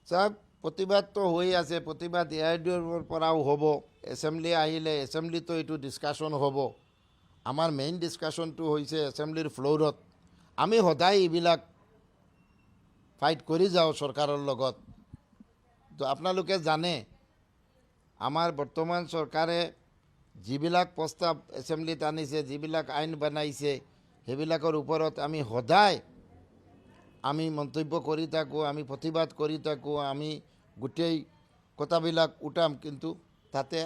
চাওক প্ৰতিবাদ তো হৈ আছে, প্ৰতিবাদ এআইডিৰ পৰাও হ'ব, এছেম্বলি আহিলে এছেম্বলিতো এইটো ডিছকাশ্যন হ'ব। আমাৰ মেইন ডিছকাশ্যনটো হৈছে এছেম্বলিৰ ফ্ল'ৰত। আমি সদায় এইবিলাক ফাইট কৰি যাওঁ চৰকাৰৰ লগত। তো আপোনালোকে জানে আমাৰ বৰ্তমান চৰকাৰে যিবিলাক প্ৰস্তাৱ এছেম্বলিত আনিছে, যিবিলাক আইন বনাইছে, সেইবিলাকৰ ওপৰত আমি সদায় মন্তব্য কৰি থাকোঁ, আমি প্ৰতিবাদ কৰি থাকোঁ, আমি গোটেই কথাবিলাক উঠাম, কিন্তু তাতে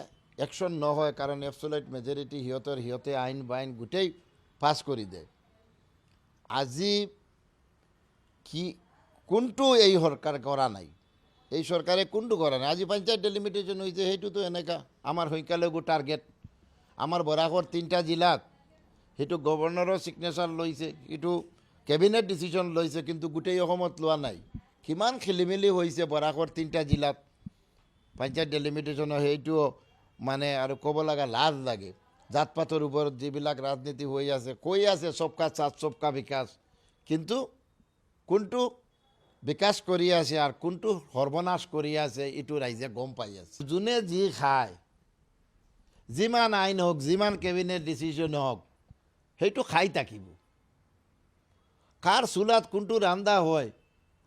একশ্যন নহয়, কাৰণ এবছলিউট মেজৰিটি সিহঁতে আইন বাইন গোটেই পাছ কৰি দিয়ে। আজি কি কোনটো এই সৰকাৰ কৰা নাই, এই চৰকাৰে কোনটো কৰা নাই? আজি পঞ্চায়ত ডেলিমিটেশ্যন হৈছে, সেইটোতো এনেকুৱা আমাৰ সংখ্যালঘু টাৰ্গেট। আমাৰ বৰাকৰ 3টা জিলাত সেইটো গভৰ্ণৰৰ ছিগনেচাৰ লৈছে, সেইটো কেবিনেট ডিচিশ্যন লৈছে, কিন্তু গোটেই অসমত লোৱা নাই। কিমান খেলিমেলি হৈছে বৰাকৰ 3টা জিলাত পঞ্চায়ত ডেলিমিটেশ্যনৰ, সেইটো মানে আৰু ক'ব লগা লাজ লাগে। জাত পাতৰ ওপৰত যিবিলাক ৰাজনীতি হৈ আছে, কৈ আছে চবকা সাথ চবকা বিকাশ, কিন্তু কোনটো বিকাশ কৰি আছে আৰু কোনটো সৰ্বনাশ কৰি আছে এইটো ৰাইজে গম পাই আছে। যোনে যি খায়, যিমান আইন হওক, যিমান কেবিনেট ডিচিশ্যন হওক, সেইটো খাই থাকিব। কাৰ চোলাত কোনটো ৰান্ধা হয়,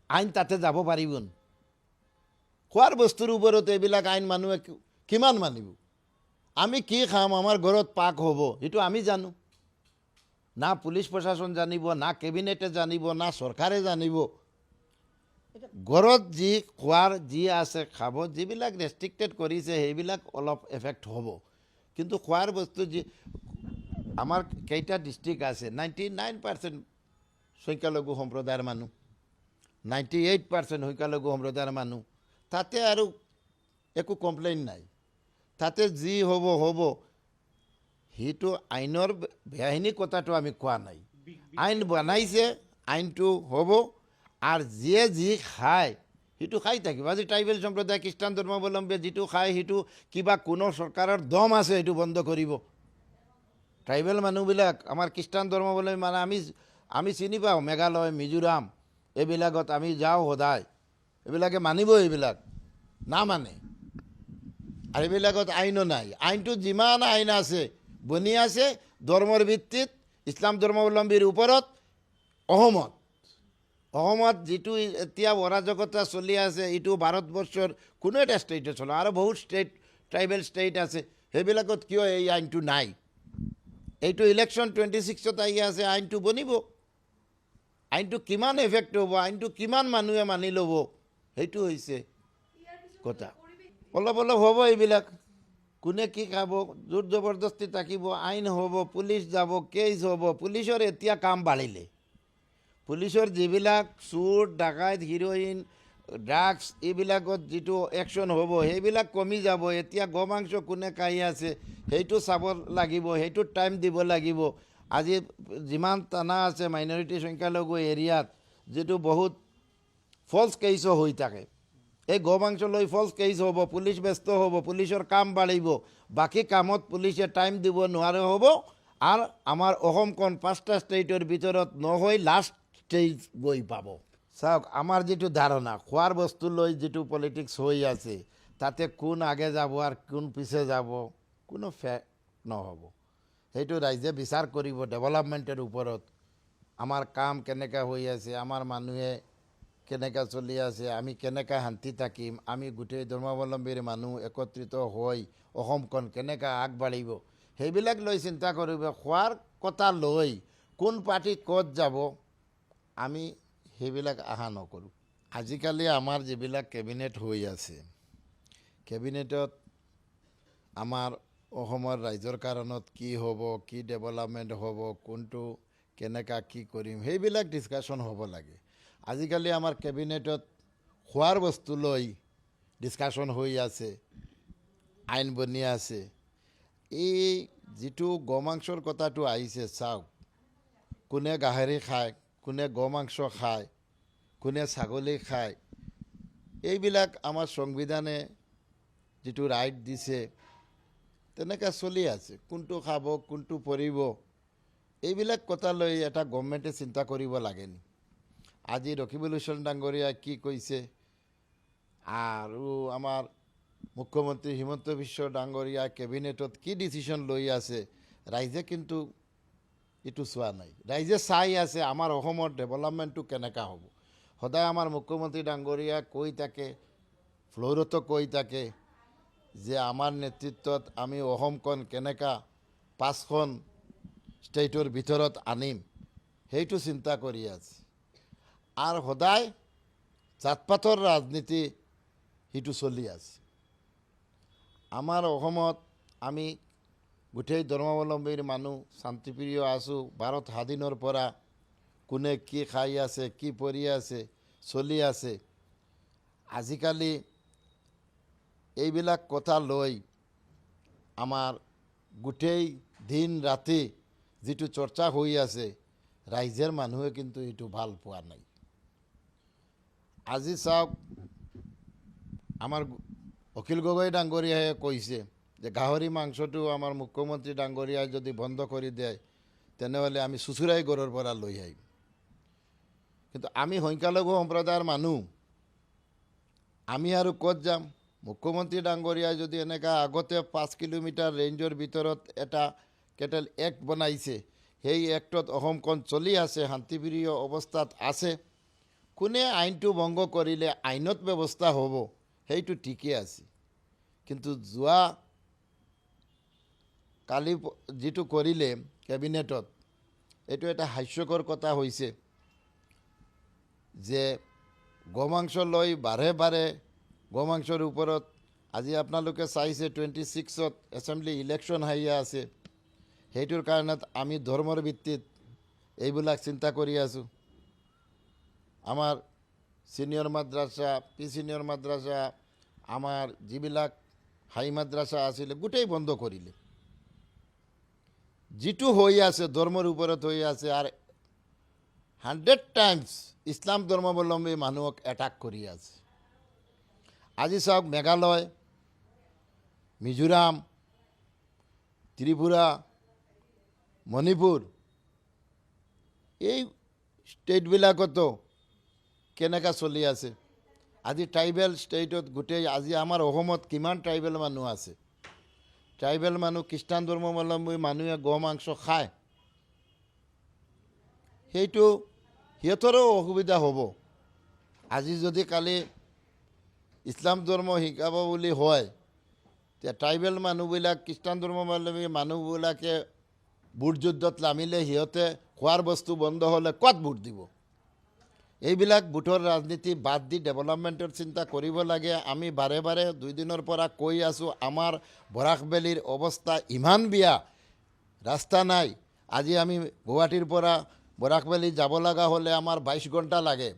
আইন তাতে যাব পাৰিব? খোৱাৰ বস্তুৰ ওপৰত এইবিলাক আইন মানুহে কিমান মানিব? আমি কি খাম, আমাৰ ঘৰত পাক হ'ব, সেইটো আমি জানো। না পুলিচ প্ৰশাসন জানিব, না কেবিনেটে জানিব, না চৰকাৰে জানিব। ঘৰত যি খোৱাৰ যি আছে খাব, যিবিলাক ৰেষ্ট্ৰিক্টেড কৰিছে সেইবিলাক অলপ এফেক্ট হ'ব, কিন্তু খোৱাৰ বস্তু যি আমাৰ কেইটা ডিষ্ট্ৰিক্ট আছে, 99% সংখ্যালঘু সম্প্ৰদায়ৰ মানুহ, 98% সংখ্যালঘু সম্প্ৰদায়ৰ মানুহ, তাতে আৰু একো কমপ্লেইন নাই। তাতে যি হ'ব হ'ব, সেইটো আইনৰ বেয়াখিনি কথাটো আমি কোৱা নাই। আইন বনাইছে, আইনটো হ'ব, আৰু যিয়ে যি খায় সেইটো খাই থাকিব। আজি ট্ৰাইবেল সম্প্ৰদায়, খ্ৰীষ্টান ধৰ্মাৱলম্বীয়ে যিটো খায়, সেইটো কিবা কোনো চৰকাৰৰ দম আছে সেইটো বন্ধ কৰিব? ট্ৰাইবেল মানুহবিলাক, আমাৰ খ্ৰীষ্টান ধৰ্মাৱলম্বী মানে আমি চিনি পাওঁ, মেঘালয়, মিজোৰাম, এইবিলাকত আমি যাওঁ সদায়, এইবিলাকে মানিব, এইবিলাক নামানে। আৰু এইবিলাকত আইনো নাই। আইনটো যিমান আইন আছে বনি আছে ধৰ্মৰ ভিত্তিত, ইছলাম ধৰ্মাৱলম্বীৰ ওপৰত। অসমত যিটো এতিয়া অৰাজকতা চলি আছে, এইটো ভাৰতবৰ্ষৰ কোনো এটা ষ্টেটে চলে, আৰু বহুত ট্ৰাইবেল ষ্টেট আছে, সেইবিলাকত কিয় এই আইনটো নাই? এইটো ইলেকশ্যন 26ত আহি আছে, আইনটো বনিব। আইনটো কিমান এফেক্ট হ'ব, আইনটো কিমান মানুহে মানি ল'ব, সেইটো হৈছে কথা। অলপ অলপ হ'ব এইবিলাক, কোনে কি খাব, জোৰ জবৰদস্তি থাকিব, আইন হ'ব, পুলিচ যাব, কেছ হ'ব। পুলিচৰ এতিয়া কাম বাঢ়িলে, পুলিচৰ যিবিলাক চোৰ ডাকাইত, হিৰ'ইন, ড্ৰাগছ, এইবিলাকত যিটো একশ্যন হ'ব, সেইবিলাক কমি যাব। এতিয়া গোমাংস কোনে খাই আছে সেইটো চাব লাগিব, সেইটোত টাইম দিব লাগিব। আজি যিমান থানা আছে মাইনৰিটি সংখ্যালঘু এৰিয়াত, যিটো বহুত ফল্ছ কেছো হৈ থাকে, এই গোমাংস লৈ ফল্ছ কেছ হ'ব, পুলিচ ব্যস্ত হ'ব, পুলিচৰ কাম বাঢ়িব, বাকী কামত পুলিচে টাইম দিব নোৱাৰে হ'ব। আৰু আমাৰ অসমখন 5টা ষ্টেটৰ ভিতৰত নহয় লাষ্ট ষ্টেজ গৈ পাব। চাওক, আমাৰ যিটো ধাৰণা খোৱাৰ বস্তু লৈ যিটো পলিটিক্স হৈ আছে, তাতে কোন আগে যাব আৰু কোন পিছে যাব, কোনো ফেক্ট নহ'ব। সেইটো ৰাইজে বিচাৰ কৰিব ডেভেলপমেণ্টৰ ওপৰত। আমাৰ কাম কেনেকৈ হৈ আছে, আমাৰ মানুহে কেনেকৈ চলি আছে, আমি কেনেকৈ শান্তি থাকিম, আমি গোটেই ধৰ্মাৱলম্বীৰ মানুহ একত্ৰিত হৈ অসমখন কেনেকৈ আগবাঢ়িব, সেইবিলাক লৈ চিন্তা কৰিব। খোৱাৰ কথা লৈ কোন পাৰ্টি ক'ত যাব, আমি সেইবিলাক আশা নকৰোঁ। আজিকালি আমাৰ যিবিলাক কেবিনেট হৈ আছে, কেবিনেটত আমাৰ অসমৰ ৰাইজৰ কাৰণত কি হ'ব, কি ডেভেলপমেণ্ট হ'ব, কোনটো কেনেকৈ কি কৰিম, সেইবিলাক ডিছকাশ্যন হ'ব লাগে। আজিকালি আমাৰ কেবিনেটত খোৱাৰ বস্তু লৈ ডিছকাশ্যন হৈ আছে, আইন বনি আছে। এই যিটো গোমাংসৰ কথাটো আহিছে, চাওক, কোনে গাহৰি খায়, কোনে গোমাংস খায়, কোনে ছাগলী খায়, এইবিলাক আমাৰ সংবিধানে যিটো ৰাইট দিছে তেনেকৈ চলি আছে। কোনটো খাব, কোনটো পৰিব, এইবিলাক কথা লৈ এটা গভৰ্ণমেণ্টে চিন্তা কৰিব লাগে নি? আজি ৰকিবুল হুছেইন ডাঙৰীয়াই কি কৈছে, আৰু আমাৰ মুখ্যমন্ত্ৰী হিমন্ত বিশ্ব ডাঙৰীয়া কেবিনেটত কি ডিচিশ্যন লৈ আছে ৰাইজে কিন্তু এইটো চোৱা নাই। ৰাইজে চাই আছে আমাৰ অসমৰ ডেভেলপমেণ্টটো কেনেকুৱা হ'ব। সদায় আমাৰ মুখ্যমন্ত্ৰী ডাঙৰীয়া কৈ থাকে, ফ্ল'ৰতো কৈ থাকে যে আমাৰ নেতৃত্বত আমি অসমখন কেনেকুৱা 5খন ষ্টেটৰ ভিতৰত আনিম, সেইটো চিন্তা কৰি আছে। আৰু সদায় জাতপাতৰ ৰাজনীতি সেইটো চলি আছে। আমাৰ অসমত আমি গোটেই ধৰ্মাৱলম্বীৰ মানুহ শান্তিপ্ৰিয় আছোঁ। ভাৰত স্বাধীনৰ পৰা কোনে কি খাই আছে, কি পৰি আছে, চলি আছে। আজিকালি এইবিলাক কথা লৈ আমাৰ গোটেই দিন ৰাতি যিটো চৰ্চা হৈ আছে, ৰাইজৰ মানুহে কিন্তু এইটো ভাল পোৱা নাই। আজি চাওক, আমাৰ অখিল গগৈ ডাঙৰীয়াই কৈছে যে গাহৰি মাংসটো আমাৰ মুখ্যমন্ত্ৰী ডাঙৰীয়াই যদি বন্ধ কৰি দিয়ে তেনেহ'লে আমি চুচুৰাই গড়ৰ পৰা লৈ আহিম। কিন্তু আমি সংখ্যালঘু সম্প্ৰদায়ৰ মানুহ, আমি আৰু ক'ত যাম? মুখ্যমন্ত্ৰী ডাঙৰীয়াই যদি এনেকুৱা আগতে 5 কিলোমিটাৰ ৰেঞ্জৰ ভিতৰত এটা কেটেল এক্ট বনাইছে, সেই এক্টত অসমখন চলি আছে, শান্তিপ্ৰিয় অৱস্থাত আছে। কোনে আইনটো ভংগ কৰিলে আইনত ব্যৱস্থা হ'ব, সেইটো ঠিকেই আছে। কিন্তু যোৱা কালি যিটো কৰিলে কেবিনেটত, এইটো এটা হাস্যকৰ কথা হৈছে যে গোমাংস লৈ বাৰে বাৰে গোমাংসৰ ওপৰত আজি আপোনালোকে চাইছে 26ত এছেম্বলি ইলেকশ্যন আহি আছে। সেইটোৰ কাৰণত আমি ধৰ্মৰ ভিত্তিত এইবিলাক চিন্তা কৰি আছোঁ। আমাৰ ছিনিয়ৰ মাদ্ৰাছা, পি ছিনিয়ৰ মাদ্ৰাছা, আমাৰ যিবিলাক হাই মাদ্ৰাছা আছিলে গোটেই বন্ধ কৰিলে। যিটো হৈ আছে ধৰ্মৰ ওপৰত হৈ আছে, আৰু 100 টাইমছ ইছলাম ধৰ্মাৱলম্বী মানুহক এটাক কৰি আছে। আজি চাওক, মেঘালয়, মিজোৰাম, ত্ৰিপুৰা, মণিপুৰ, এই ষ্টেটবিলাকতো কেনেকৈ চলি আছে। আজি ট্ৰাইবেল ষ্টেটত গোটেই, আজি আমাৰ অসমত কিমান ট্ৰাইবেল মানুহ আছে। ট্ৰাইবেল মানুহ, খ্ৰীষ্টান ধৰ্মাৱলম্বী মানুহে গো মাংস খায়, সেইটো সিহঁতৰো অসুবিধা হ'ব। আজি যদি কালি ইছলাম ধৰ্ম শিকাব বুলি হয়, তেতিয়া ট্ৰাইবেল মানুহবিলাক, খ্ৰীষ্টান ধৰ্মাৱলম্বী মানুহবিলাকে ভোট যুদ্ধত নামিলে সিহঁতে খোৱাৰ বস্তু বন্ধ হ'লে ক'ত ভোট দিব? এইবিলাক ভোটৰ ৰাজনীতি বাদ দি ডেভেলপমেণ্টৰ চিন্তা কৰিব লাগে। আমি বাৰে বাৰে 2 দিনৰ পৰা কৈ আছোঁ, আমাৰ বৰাকভেলীৰ অৱস্থা ইমান বেয়া, ৰাস্তা নাই। আজি আমি গুৱাহাটীৰ পৰা বৰাকভেলী যাব লগা হ'লে আমাৰ 22 ঘণ্টা লাগে।